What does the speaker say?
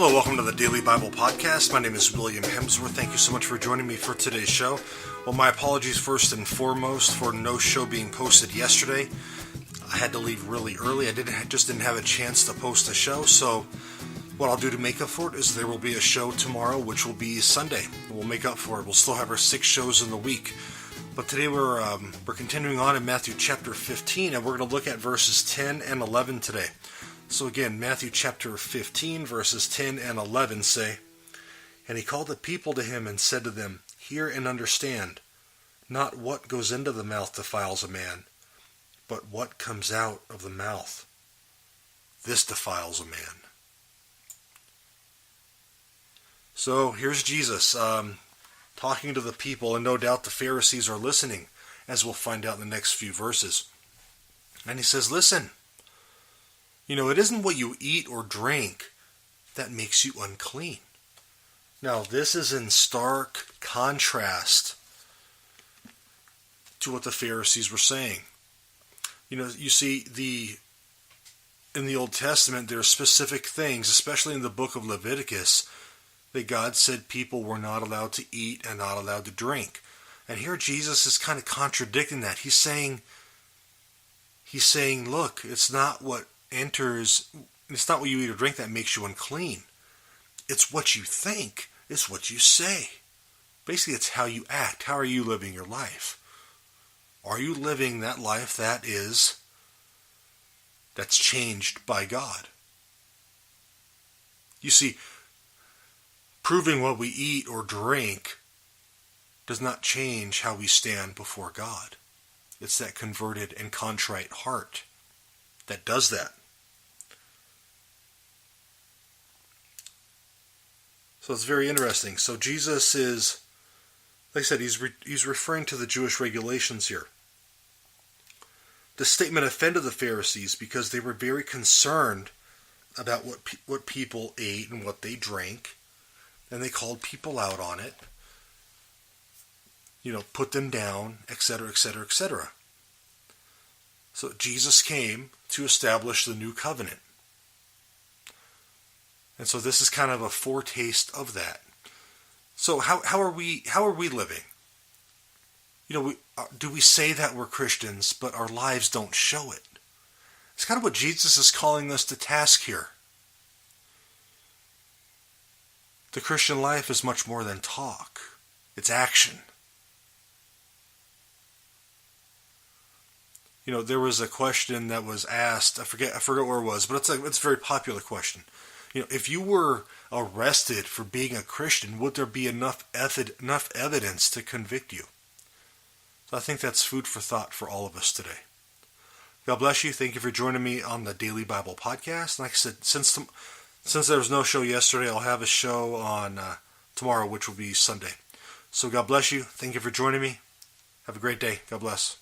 Hello, welcome to the Daily Bible Podcast. My name is William Hemsworth. Thank you so much for joining me for today's show. Well, my apologies first and foremost for no show being posted yesterday. I had to leave really early. I just didn't have a chance to post a show, so what I'll do to make up for it is there will be a show tomorrow, which will be Sunday. We'll make up for it. We'll still have our 6 shows in the week. But today we're continuing on in Matthew chapter 15, and we're going to look at verses 10 and 11 today. So again, Matthew chapter 15, verses 10 and 11 say, "And he called the people to him and said to them, Hear and understand, not what goes into the mouth defiles a man, but what comes out of the mouth. This defiles a man." So here's Jesus talking to the people, and no doubt the Pharisees are listening, as we'll find out in the next few verses. And he says, listen, it isn't what you eat or drink that makes you unclean. Now, this is in stark contrast to what the Pharisees were saying. You see, in the Old Testament, there are specific things, especially in the book of Leviticus, that God said people were not allowed to eat and not allowed to drink. And here Jesus is kind of contradicting that. He's saying, look, it's not what you eat or drink that makes you unclean. It's what you think. It's what you say. Basically, it's how you act. How are you living your life? Are you living that life that's changed by God? You see, proving what we eat or drink does not change how we stand before God. It's that converted and contrite heart that does that. So it's very interesting. So Jesus is, like I said, he's referring to the Jewish regulations here. The statement offended the Pharisees because they were very concerned about what people ate and what they drank, and they called people out on it. Put them down, etc., etc., etc. So Jesus came to establish the new covenant. And so this is kind of a foretaste of that. So how are we living? Do we say that we're Christians, but our lives don't show it? It's kind of what Jesus is calling us to task here. The Christian life is much more than talk. It's action. There was a question that was asked, I forget where it was, but it's a very popular question. If you were arrested for being a Christian, would there be enough evidence to convict you? So I think that's food for thought for all of us today. God bless you. Thank you for joining me on the Daily Bible Podcast. Like I said, since there was no show yesterday, I'll have a show on tomorrow, which will be Sunday. So God bless you. Thank you for joining me. Have a great day. God bless.